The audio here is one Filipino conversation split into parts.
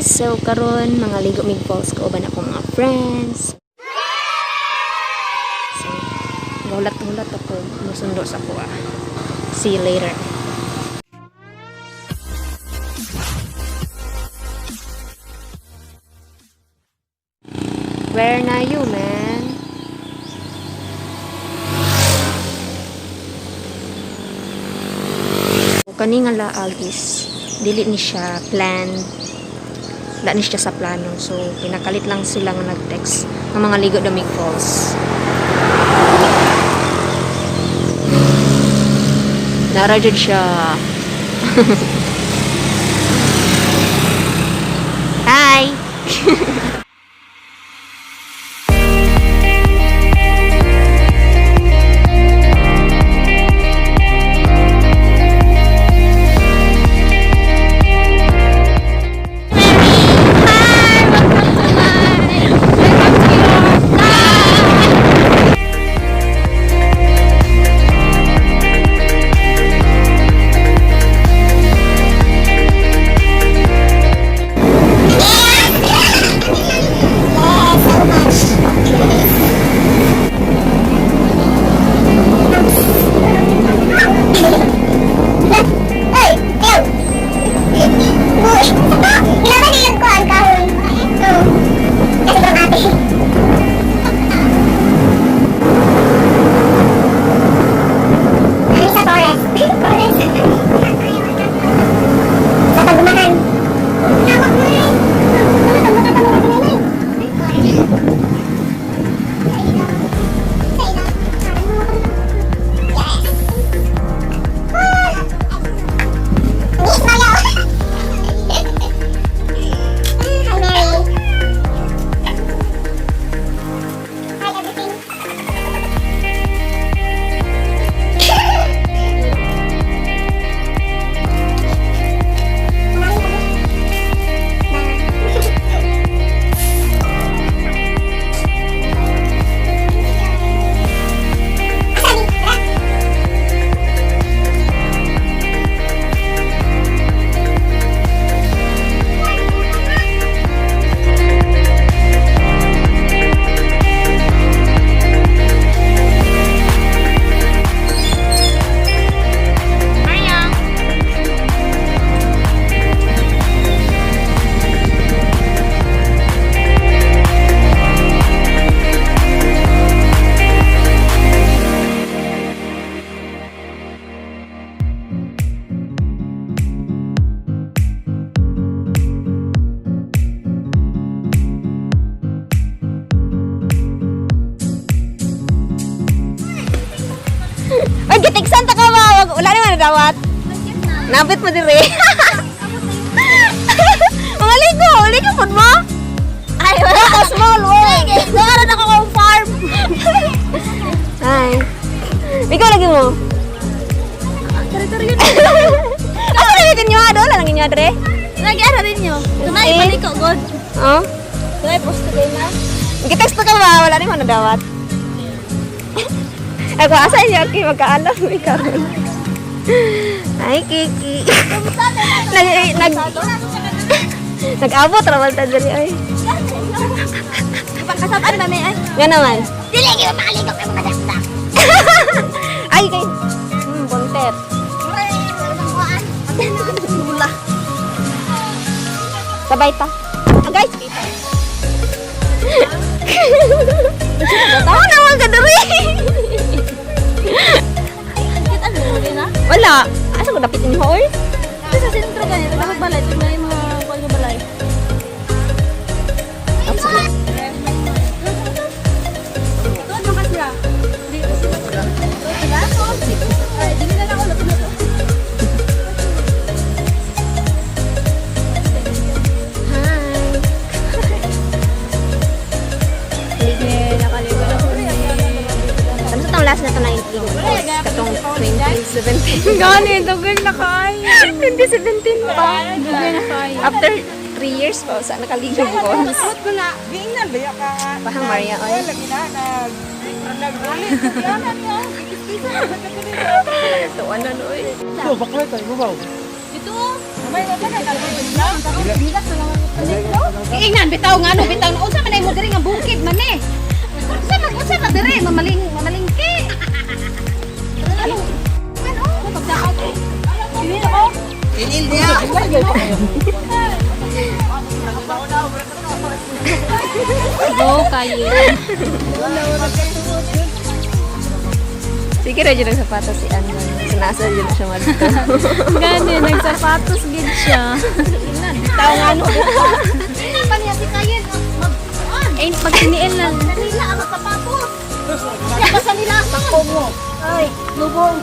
So karon mga ligo mig falls ko uban ako mga friends. So gulat-gulat ako musundo sa kuha. See you later. Where na you, man? Kani nga laag is dili ni siya plan. Wala ni siya sa plano. So pinakalit lang sila nga nag-text ng mga ligo damig falls. Nara jud siya. Hi. Gitiksan ta ka ba? Wala naman dawat. Nabit mo dire. Mga ligo pud mo. Ay, wala ka small world. Wala na ako kung farm. Ay. Ikaw lagi mo. Teritoryo na. Ako lagi kinyo adol lang kinyo adre. Lagi ara rin nyo. Tunay balik ko god. Oh. Tunay post ko na. Gitext ka ba? Wala naman dawat. Ako asa niya kay magkaalam mi karon. Ay Kiki. Nag-abot ra man ta diri ay. Pagkasapan na ni ay. Nga naman. Dili gyud makaligo kay mga dasdak. Ay kay bonter. Bula. Sabay ta. Guys, kita. Tawa naman ka diri. Wala. Asa ko dapat inyo oy? Sa sentro ganyan, nagbalay, tingnan yung mga kuwan ng balay. Doon naman siya. Dito sila. Ay, dili na ako luto. Last na ito na yung katong 2017. Gani, dugay na kaya. 2017 pa. Dugay na kaya. After 3 years pa, sa nakaligo ko. Suot ko na. Bingnan ba ka? Pahang Maria, oy. Lagi na, nag-ulit. Kailangan niya. Ito, ano, oy. Ito, bakla tayo, mabaw. Ito. May wala na. Bilas na lang. Ingnan bitaw nga no bitaw na unsa man ay mo diri nga bukid man eh. Unsa na diri mamalingki. Ano? Ano? Pagdaot. Dili ako. Inil niya. Go kayo. Sige ra dyan ang sapatos si Ann. Sinasa dyan siya madito. Gani nagsapatos gid siya. Bitaw nga no. Ina pa niya si Kayen mag-on. Eh pagtiniil lang. Kanila ang sapatos. Kaya pa sa nila sakto mo. Ay, lubong.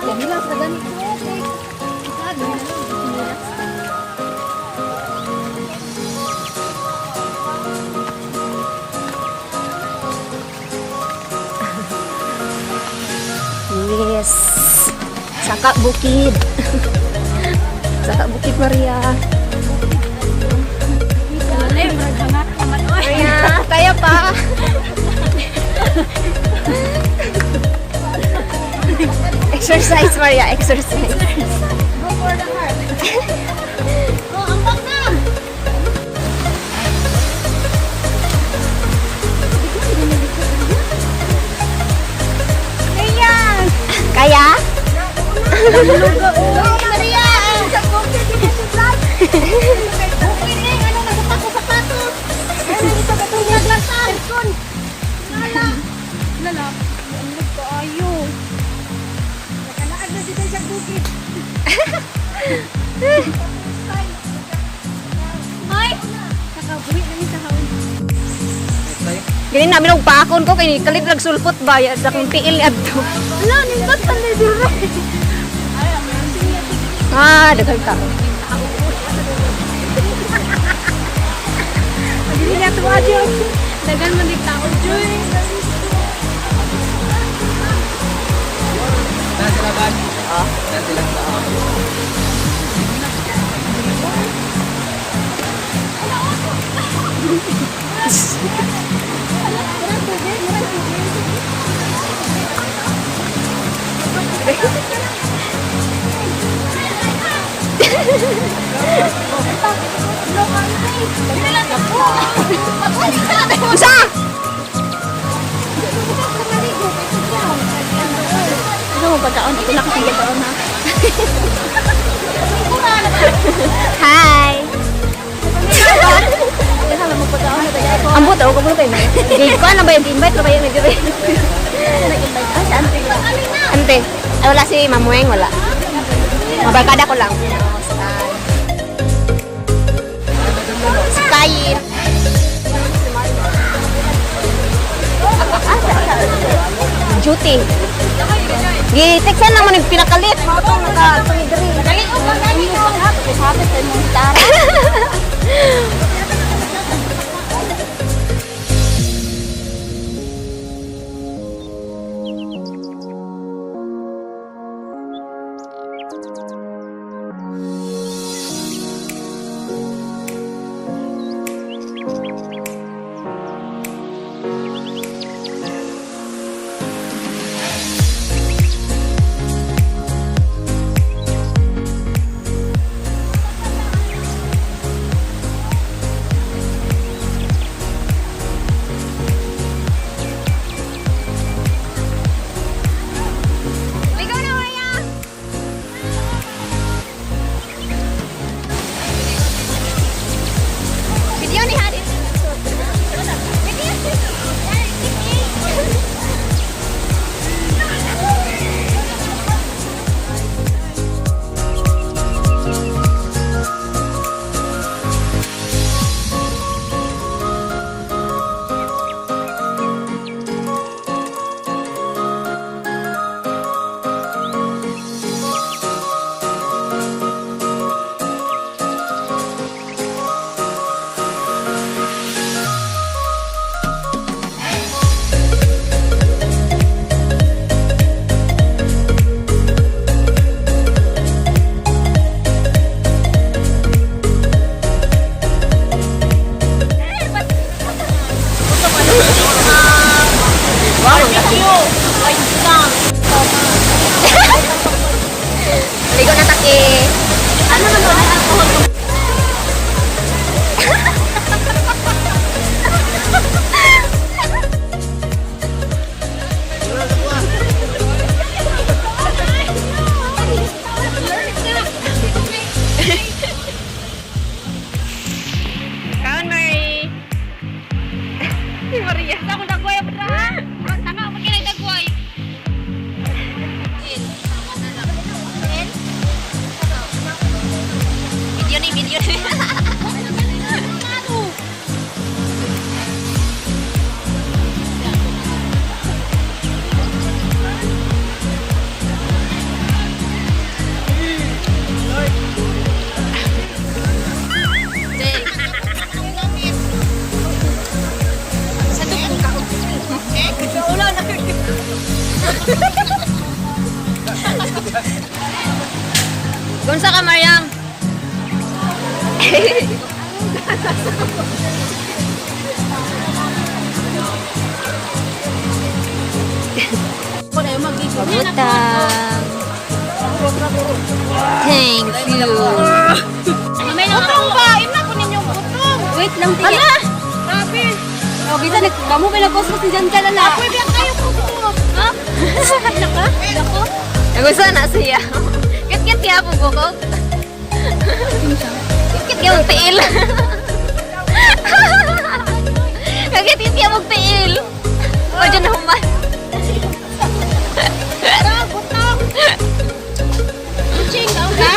Kanila sa ganito. Yes. Saka Bukid. Saka Bukid Maria. Maria, kaya pa. Exercise Maria, exercise. Go for the heart. Oh, ambak na. Ayan. Kaya? Maria! Sa bukid din si Vlad. Bukid eh, ano nagsapatos-sapatos. Ano ito katulad lang sa kon. Lala. Lala. Ano ko ayo. Nakalaag na dito sa bukid. Ay! Nakabuhi namin sa hawin. Gini namin og paakon ko kay kalit nagsulpot ba ya sa kung tiil adto. Ala, nimbat pa na dito. Ah, daghang tao. Hindi na ito adyo. Dagan man di tao, Joy. Nasa laban. Nasa laban. Usa! Ano mo pagkaon? Ito na kasi ganoon ha. Hi. Kaya lang mo pagkaon na tayo ko. Ambot ako kamo tayo. Di ko na ba yung invite ba yung dire? Nag-invite ka sa ante. Ante, ay wala si Mamueng wala. Mabarkada ko lang. Si Kayin. Duty. Gitiksan naman yung pinakalit. Mga ito, naka-tuloy-diri. Dali ko ba dali ko? Hapit sa mong gitara. Gunsa ka, Mariam? Pabutang. Thank you. May utong ba? Ina ko ninyong utong. Wait lang, tingin. Hala! Grabe. Oh, bisa kamu pinapos-pos ni Jan ka na. Apoy biyak kayo po. Ha? Naka? Dako? Gusto na siya. Kit-kit kaya po bukog. Kit-kit kaya magtiil. Kagit-kit kaya magtiil. O dyan na human. Butong. Kuching, ha?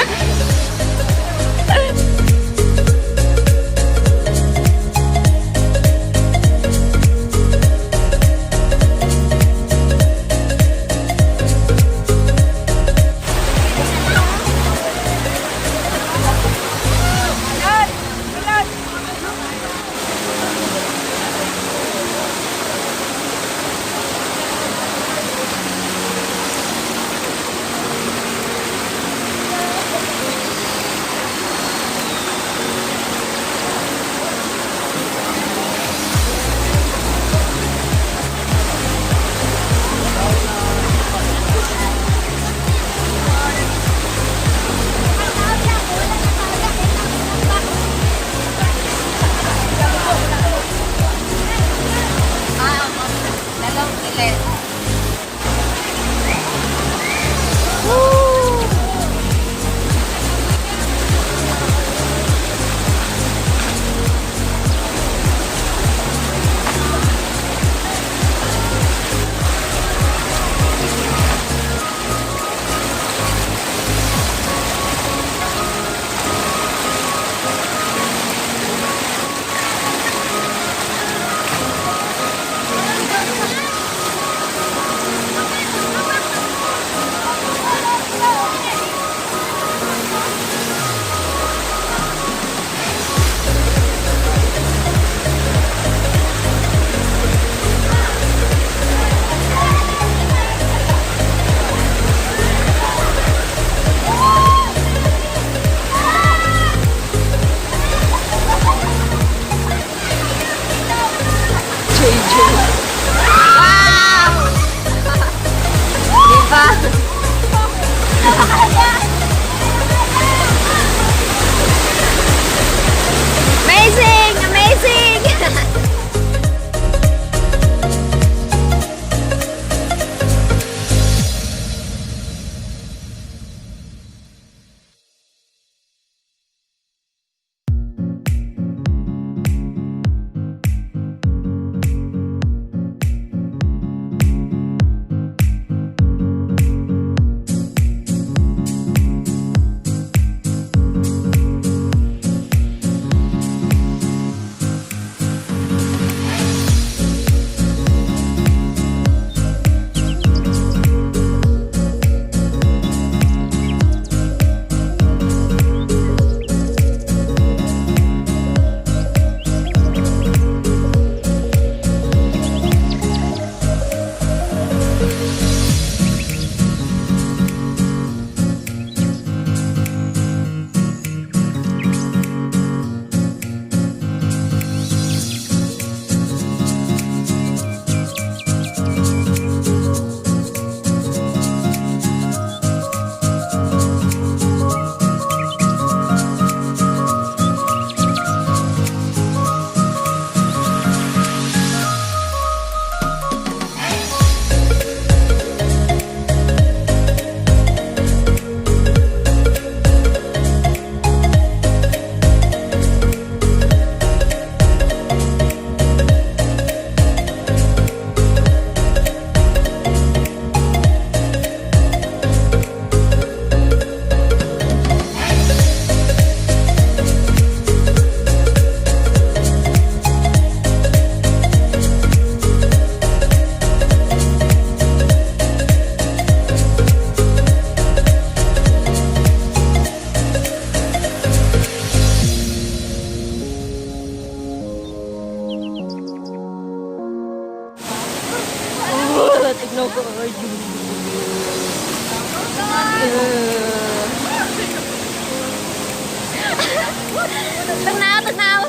Tagnaw.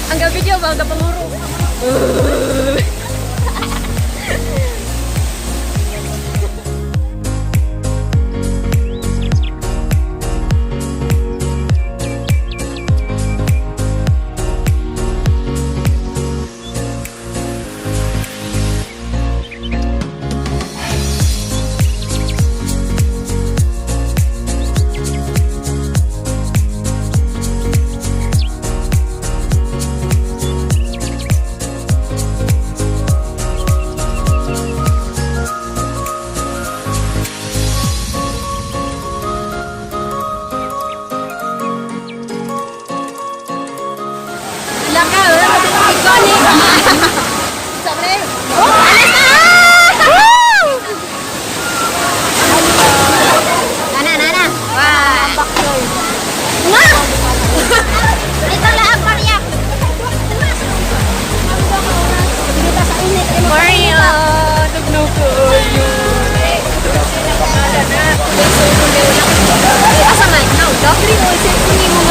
Ang video ba? Ang panguro.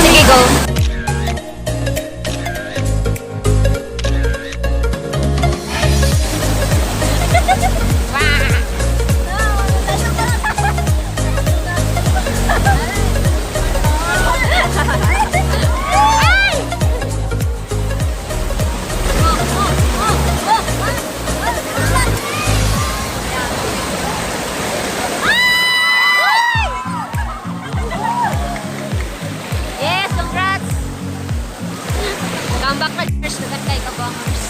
Sige, go. Yes, congrats! Comeback na Jers, nagantay ka bangers.